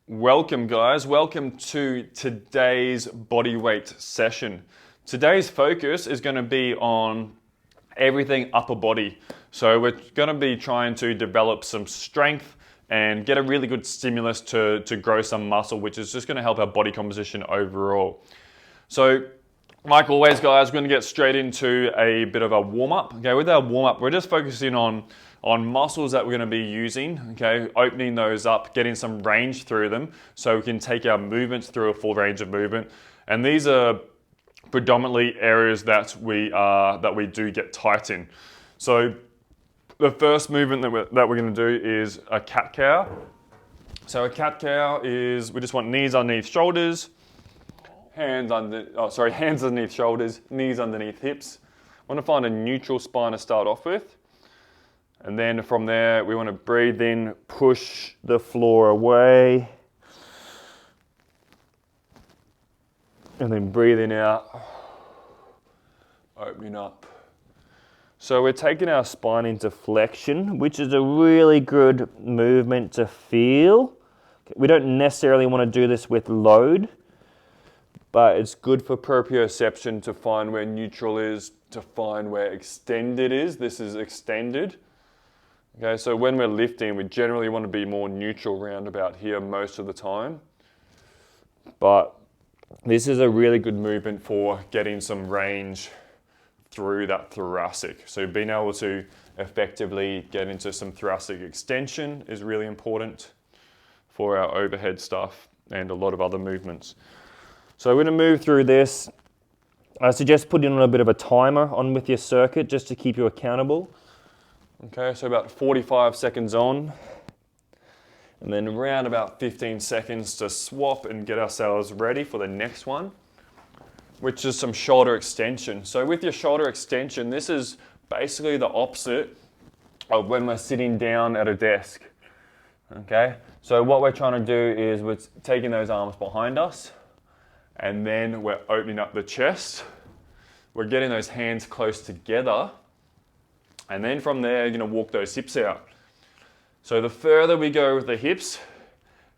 Welcome guys, welcome to today's bodyweight session. Today's focus is going to be on everything upper body. So we're going to be trying to develop some strength and get a really good stimulus to grow some muscle, which is just going to help our body composition overall. So like always guys, we're going to get straight into a bit of a warm-up. Okay, with our warm-up, we're just focusing on muscles that we're going to be using, okay, opening those up, getting some range through them so we can take our movements through a full range of movement. And these are predominantly areas that we do get tight in. So the first movement that we're going to do is a cat-cow. So a cat-cow is, we just want knees underneath shoulders, hands underneath shoulders, knees underneath hips. I want to find a neutral spine to start off with. And then from there, we want to breathe in, push the floor away. And then breathing out, opening up. So we're taking our spine into flexion, which is a really good movement to feel. We don't necessarily want to do this with load, but it's good for proprioception to find where neutral is, to find where extended is. This is extended. Okay, so when we're lifting, we generally want to be more neutral round about here most of the time. But this is a really good movement for getting some range through that thoracic. So being able to effectively get into some thoracic extension is really important for our overhead stuff and a lot of other movements. So we're going to move through this. I suggest putting on a bit of a timer on with your circuit just to keep you accountable. Okay, so about 45 seconds on, and then around about 15 seconds to swap and get ourselves ready for the next one, which is some shoulder extension. So with your shoulder extension, this is basically the opposite of when we're sitting down at a desk. Okay, so what we're trying to do is we're taking those arms behind us, and then we're opening up the chest. We're getting those hands close together. And then from there, you're going to walk those hips out. So the further we go with the hips,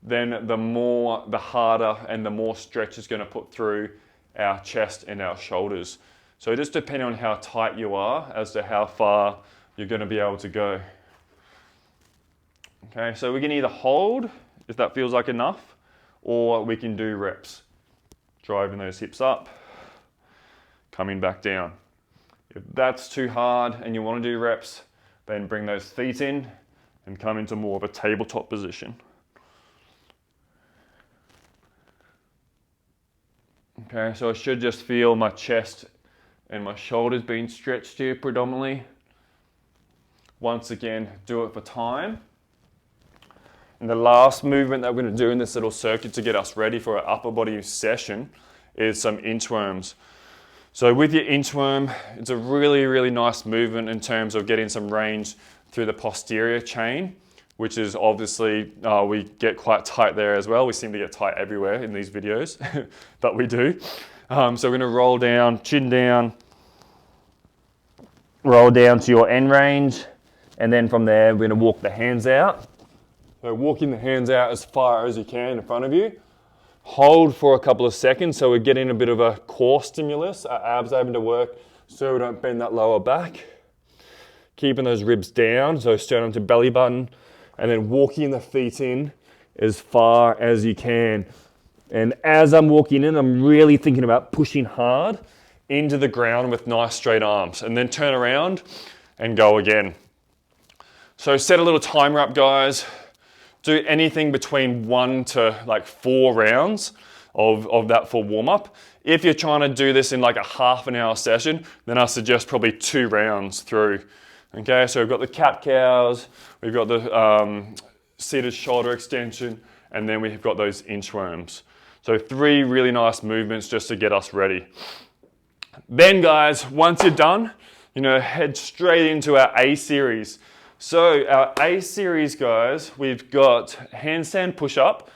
then the harder and the more stretch is going to put through our chest and our shoulders. So just depending on how tight you are as to how far you're going to be able to go. Okay, so we can either hold, if that feels like enough, or we can do reps. Driving those hips up, coming back down. If that's too hard and you want to do reps, then bring those feet in and come into more of a tabletop position. Okay, so I should just feel my chest and my shoulders being stretched here predominantly. Once again, do it for time. And the last movement that we're going to do in this little circuit to get us ready for our upper body session is some inchworms. So with your inchworm, it's a really, really nice movement in terms of getting some range through the posterior chain, which is obviously, we get quite tight there as well. We seem to get tight everywhere in these videos, but we do. So we're gonna roll down, chin down, roll down to your end range, and then from there, we're gonna walk the hands out. So walking the hands out as far as you can in front of you. Hold for a couple of seconds so we're getting a bit of a core stimulus, our abs are able to work so we don't bend that lower back. Keeping those ribs down, so sternum to belly button, and then walking the feet in as far as you can. And as I'm walking in, I'm really thinking about pushing hard into the ground with nice straight arms, and then turn around and go again. So set a little timer up, guys. Do anything between 1 to like 4 rounds of that for warm-up. If you're trying to do this in like a half an hour session, then I suggest probably 2 rounds through. Okay, so we've got the cat-cows, we've got the seated shoulder extension, and then we've got those inchworms. So 3 really nice movements just to get us ready. Then guys, once you're done, head straight into our A series. So our A series, guys, we've got handstand push-up.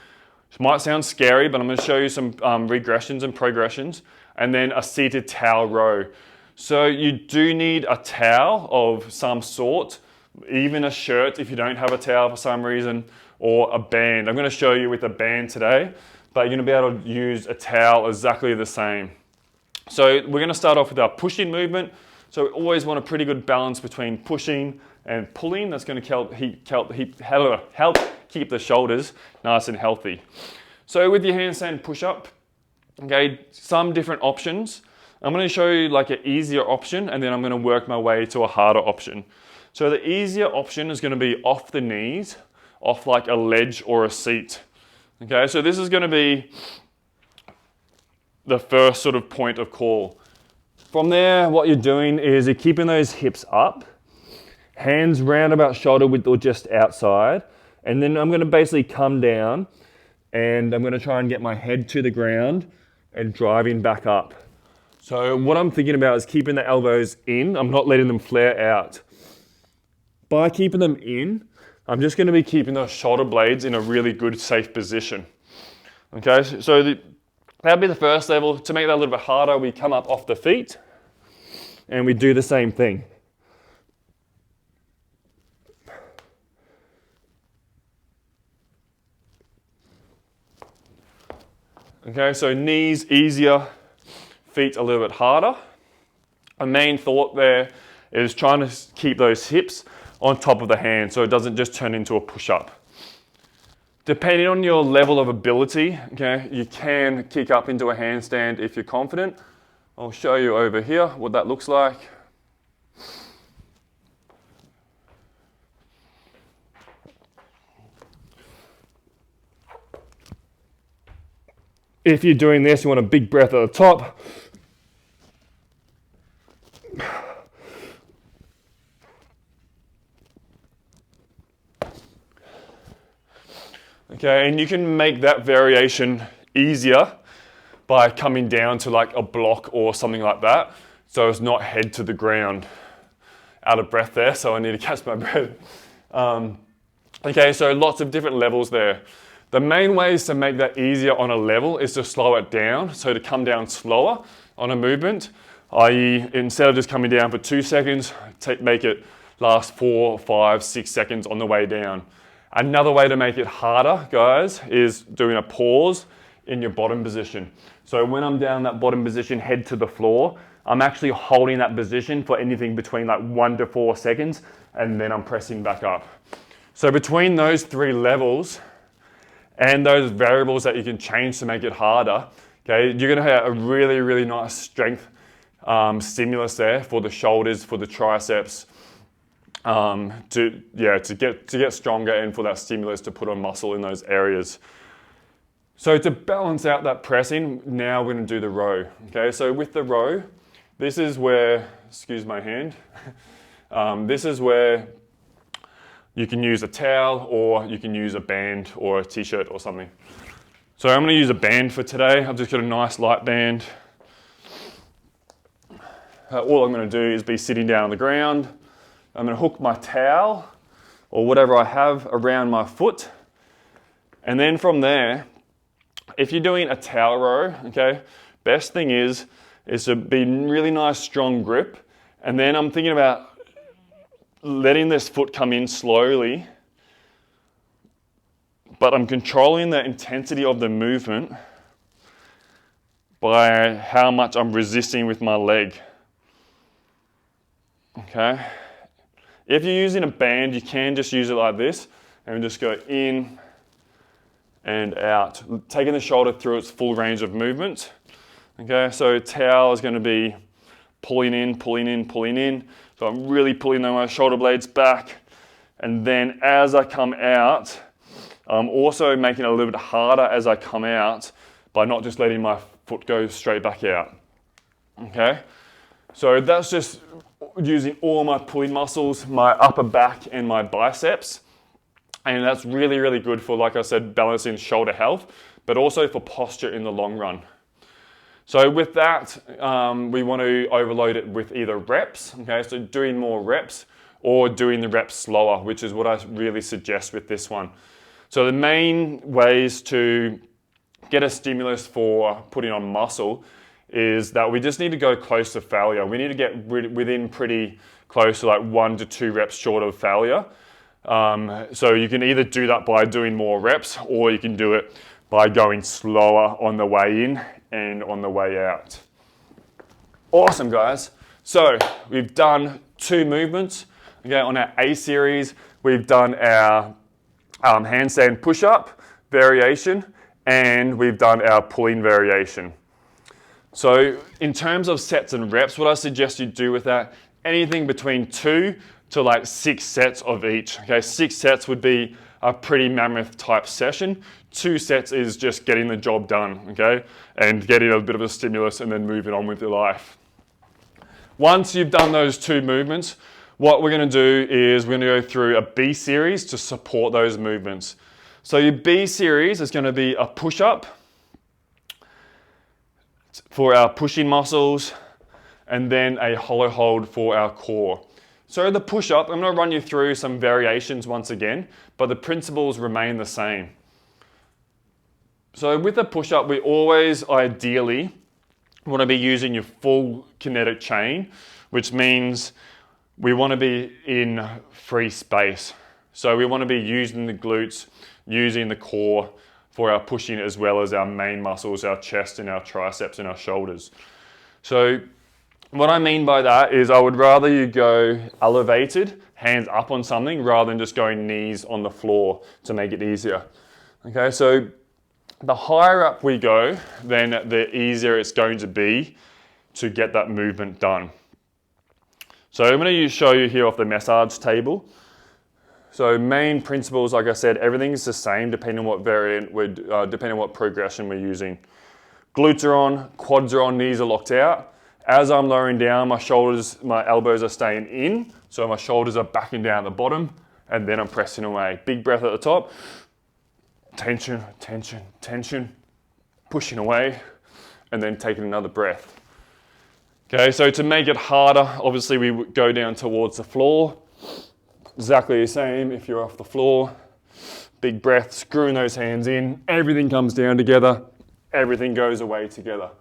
It might sound scary, but I'm going to show you some regressions and progressions, and then a seated towel row. So you do need a towel of some sort, even a shirt if you don't have a towel for some reason, or a band. I'm going to show you with a band today, but you're going to be able to use a towel exactly the same. So we're going to start off with our pushing movement. So we always want a pretty good balance between pushing and pulling. That's going to help keep the shoulders nice and healthy. So with your handstand push-up, okay, some different options. I'm going to show you like an easier option, and then I'm going to work my way to a harder option. So the easier option is going to be off the knees, off like a ledge or a seat. Okay, so this is going to be the first sort of point of call. From there, what you're doing is you're keeping those hips up, hands round about shoulder width or just outside, and then I'm going to basically come down and I'm going to try and get my head to the ground and driving back up. So what I'm thinking about is keeping the elbows in. I'm not letting them flare out. By keeping them in, I'm just going to be keeping those shoulder blades in a really good, safe position. Okay, so that'll be the first level. To make that a little bit harder, we come up off the feet and we do the same thing. Okay, so knees easier, feet a little bit harder. A main thought there is trying to keep those hips on top of the hand so it doesn't just turn into a push-up. Depending on your level of ability, okay, you can kick up into a handstand if you're confident. I'll show you over here what that looks like. If you're doing this, you want a big breath at the top. Okay, and you can make that variation easier by coming down to like a block or something like that, so it's not head to the ground. Out of breath there, so I need to catch my breath. Okay, so lots of different levels there. The main ways to make that easier on a level is to slow it down, so to come down slower on a movement, i.e. instead of just coming down for 2 seconds, make it last 4, 5, 6 seconds on the way down. Another way to make it harder, guys, is doing a pause in your bottom position. So when I'm down that bottom position, head to the floor, I'm actually holding that position for anything between like 1 to 4 seconds, and then I'm pressing back up. So between those 3 levels, and those variables that you can change to make it harder, okay, you're gonna have a really, really nice strength stimulus there for the shoulders, for the triceps, to get stronger and for that stimulus to put on muscle in those areas. So to balance out that pressing, now we're gonna do the row. Okay, so with the row, this is where, excuse my hand, this is where you can use a towel or you can use a band or a t-shirt or something. So I'm going to use a band for today. I've just got a nice light band. All I'm going to do is be sitting down on the ground. I'm going to hook my towel or whatever I have around my foot. And then from there, if you're doing a towel row, okay, best thing is to be really nice, strong grip. And then I'm thinking about letting this foot come in slowly, but I'm controlling the intensity of the movement by how much I'm resisting with my leg. Okay? If you're using a band, you can just use it like this and just go in and out, taking the shoulder through its full range of movement. Okay, so towel is going to be pulling in, pulling in, pulling in. So I'm really pulling my shoulder blades back. And then as I come out, I'm also making it a little bit harder as I come out by not just letting my foot go straight back out. Okay, so that's just using all my pulling muscles, my upper back and my biceps. And that's really, really good for, like I said, balancing shoulder health, but also for posture in the long run. So with that, we want to overload it with either reps, okay, so doing more reps or doing the reps slower, which is what I really suggest with this one. So the main ways to get a stimulus for putting on muscle is that we just need to go close to failure. We need to get within pretty close to like 1 to 2 reps short of failure. So you can either do that by doing more reps, or you can do it by going slower on the way in and on the way out. Awesome, guys. So we've done 2 movements. Okay, on our A series, we've done our handstand push-up variation, and we've done our pull-in variation. So in terms of sets and reps, what I suggest you do with that, anything between 2 to like 6 sets of each. Okay, 6 sets would be a pretty mammoth type session. 2 sets is just getting the job done, okay, and getting a bit of a stimulus and then moving on with your life. Once you've done those 2 movements, what we're going to do is we're going to go through a B series to support those movements. So your B series is going to be a push-up for our pushing muscles, and then a hollow hold for our core. So the push-up, I'm going to run you through some variations once again, but the principles remain the same. So with the push-up, we always ideally want to be using your full kinetic chain, which means we want to be in free space. So we want to be using the glutes, using the core for our pushing, as well as our main muscles, our chest and our triceps and our shoulders. So what I mean by that is I would rather you go elevated, hands up on something, rather than just going knees on the floor to make it easier. Okay, so the higher up we go, then the easier it's going to be to get that movement done. So I'm going to show you here off the massage table. So main principles, like I said, everything's the same depending on what variant, depending on what progression we're using. Glutes are on, quads are on, knees are locked out. As I'm lowering down, my shoulders, my elbows are staying in, so my shoulders are backing down at the bottom, and then I'm pressing away. Big breath at the top. Tension, tension, tension. Pushing away, and then taking another breath. Okay, so to make it harder, obviously we go down towards the floor. Exactly the same if you're off the floor. Big breath, screwing those hands in. Everything comes down together. Everything goes away together.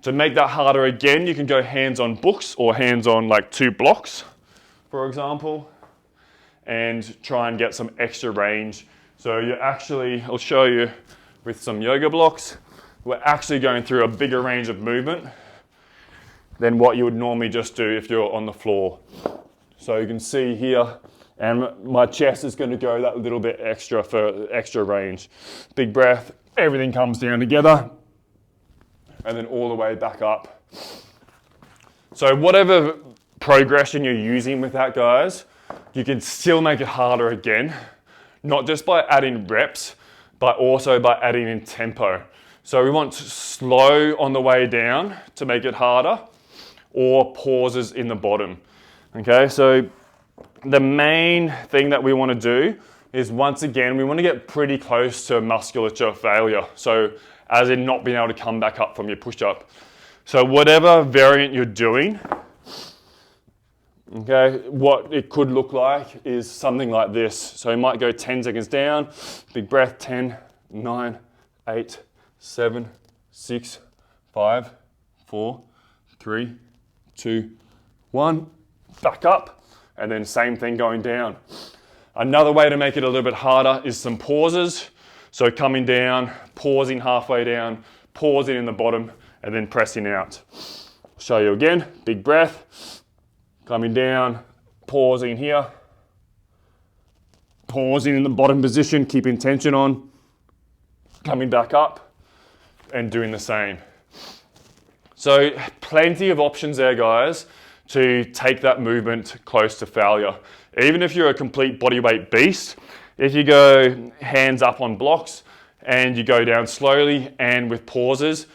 To make that harder again, you can go hands on books or hands on like 2 blocks, for example, and try and get some extra range. So you're actually, I'll show you with some yoga blocks, we're actually going through a bigger range of movement than what you would normally just do if you're on the floor. So you can see here, and my chest is going to go that little bit extra for extra range. Big breath, everything comes down together, and then all the way back up. So whatever progression you're using with that, guys, you can still make it harder again, not just by adding reps, but also by adding in tempo. So we want slow on the way down to make it harder, or pauses in the bottom. Okay, so the main thing that we want to do is, once again, we want to get pretty close to musculature failure. So as in not being able to come back up from your push-up. So whatever variant you're doing, okay, what it could look like is something like this. So you might go 10 seconds down, big breath, 10, 9, 8, 7, 6, 5, 4, 3, 2, 1, back up, and then same thing going down. Another way to make it a little bit harder is some pauses. So coming down, pausing halfway down, pausing in the bottom, and then pressing out. I'll show you again, big breath, coming down, pausing here, pausing in the bottom position, keeping tension on, coming back up, and doing the same. So plenty of options there, guys, to take that movement close to failure. Even if you're a complete bodyweight beast, if you go hands up on blocks and you go down slowly and with pauses,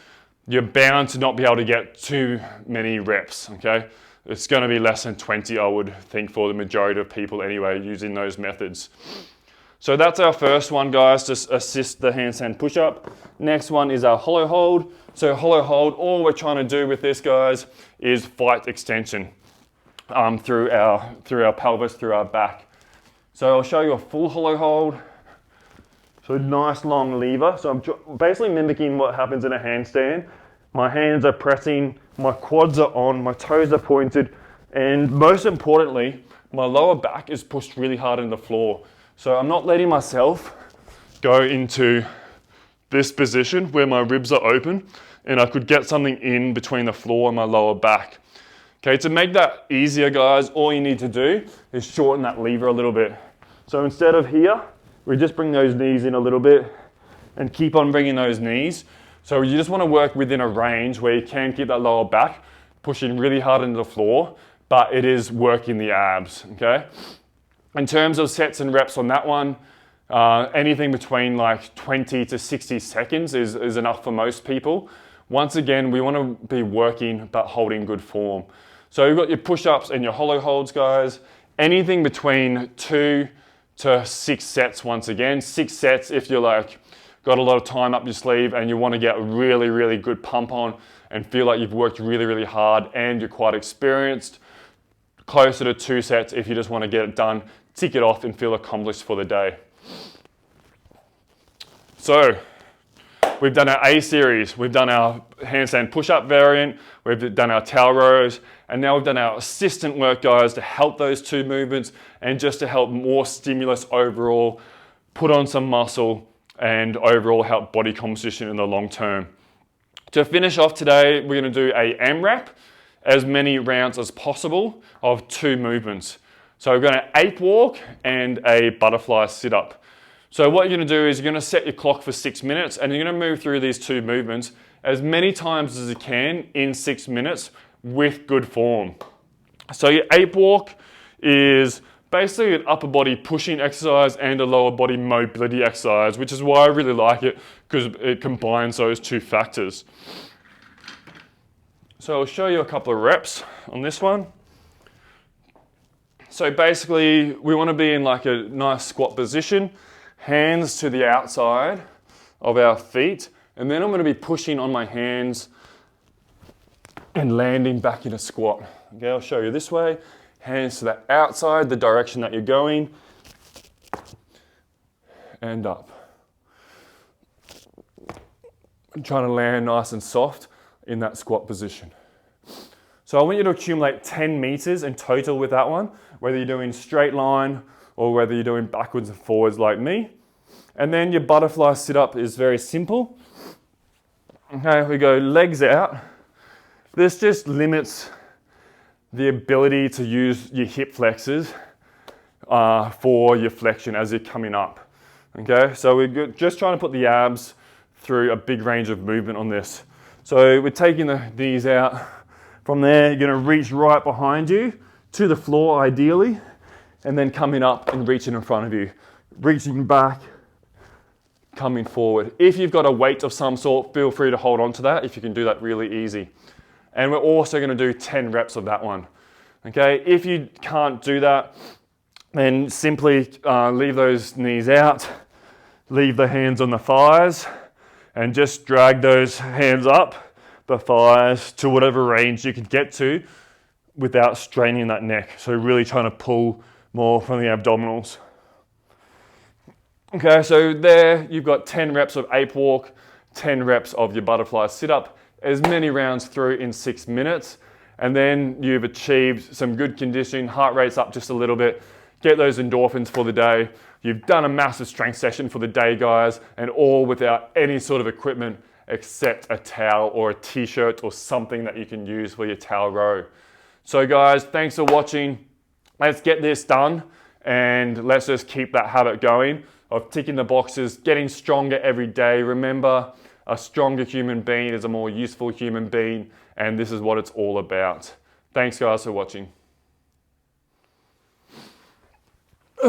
you're bound to not be able to get too many reps, okay? It's gonna be less than 20, I would think, for the majority of people anyway, using those methods. So that's our first one, guys, to assist the handstand push-up. Next one is our hollow hold. So hollow hold, all we're trying to do with this, guys, is fight extension through our pelvis, through our back. So I'll show you a full hollow hold. So nice long lever. So I'm basically mimicking what happens in a handstand. My hands are pressing, my quads are on, my toes are pointed, and most importantly, my lower back is pushed really hard into the floor. So I'm not letting myself go into this position where my ribs are open and I could get something in between the floor and my lower back. Okay, to make that easier, guys, all you need to do is shorten that lever a little bit. So instead of here, we just bring those knees in a little bit and keep on bringing those knees. So you just want to work within a range where you can keep that lower back pushing really hard into the floor, but it is working the abs, okay? In terms of sets and reps on that one, anything between like 20 to 60 seconds is enough for most people. Once again, we want to be working but holding good form. So you've got your push-ups and your hollow holds, guys. Anything between 2 to 6 sets once again. 6 sets if you're like got a lot of time up your sleeve and you want to get a really, really good pump on and feel like you've worked really, really hard and you're quite experienced. Closer to 2 sets if you just want to get it done, tick it off and feel accomplished for the day. So we've done our A series, we've done our handstand push-up variant, we've done our towel rows, and now we've done our assistant work, guys, to help those 2 movements and just to help more stimulus overall, put on some muscle, and overall help body composition in the long term. To finish off today, we're going to do a AMRAP, as many rounds as possible of 2 movements. So we're going to ape walk and a butterfly sit-up. So what you're going to do is you're going to set your clock for 6 minutes and you're going to move through these 2 movements as many times as you can in 6 minutes with good form. So your ape walk is basically an upper body pushing exercise and a lower body mobility exercise, which is why I really like it, because it combines those 2 factors. So I'll show you a couple of reps on this one. So basically we want to be in like a nice squat position, hands to the outside of our feet, and then I'm going to be pushing on my hands and landing back in a squat. Okay, I'll show you this way. Hands to the outside, the direction that you're going, and up. I'm trying to land nice and soft in that squat position. So I want you to accumulate 10 meters in total with that one, whether you're doing straight line or whether you're doing backwards and forwards like me. And then your butterfly sit-up is very simple. Okay, we go legs out. This just limits the ability to use your hip flexors for your flexion as you're coming up. Okay, so we're just trying to put the abs through a big range of movement on this. So we're taking the knees out. From there, you're gonna reach right behind you to the floor ideally, and then coming up and reaching in front of you. Reaching back, coming forward. If you've got a weight of some sort, feel free to hold on to that if you can do that really easy. And we're also gonna do 10 reps of that one. Okay, if you can't do that, then simply leave those knees out, leave the hands on the thighs, and just drag those hands up the thighs to whatever range you can get to without straining that neck. So really trying to pull more from the abdominals. Okay, so there you've got 10 reps of ape walk, 10 reps of your butterfly sit-up, as many rounds through in 6 minutes. And then you've achieved some good conditioning, heart rate's up just a little bit, get those endorphins for the day. You've done a massive strength session for the day, guys, and all without any sort of equipment except a towel or a t-shirt or something that you can use for your towel row. So guys, thanks for watching. Let's get this done and let's just keep that habit going of ticking the boxes, getting stronger every day. Remember, a stronger human being is a more useful human being, and this is what it's all about. Thanks guys for watching.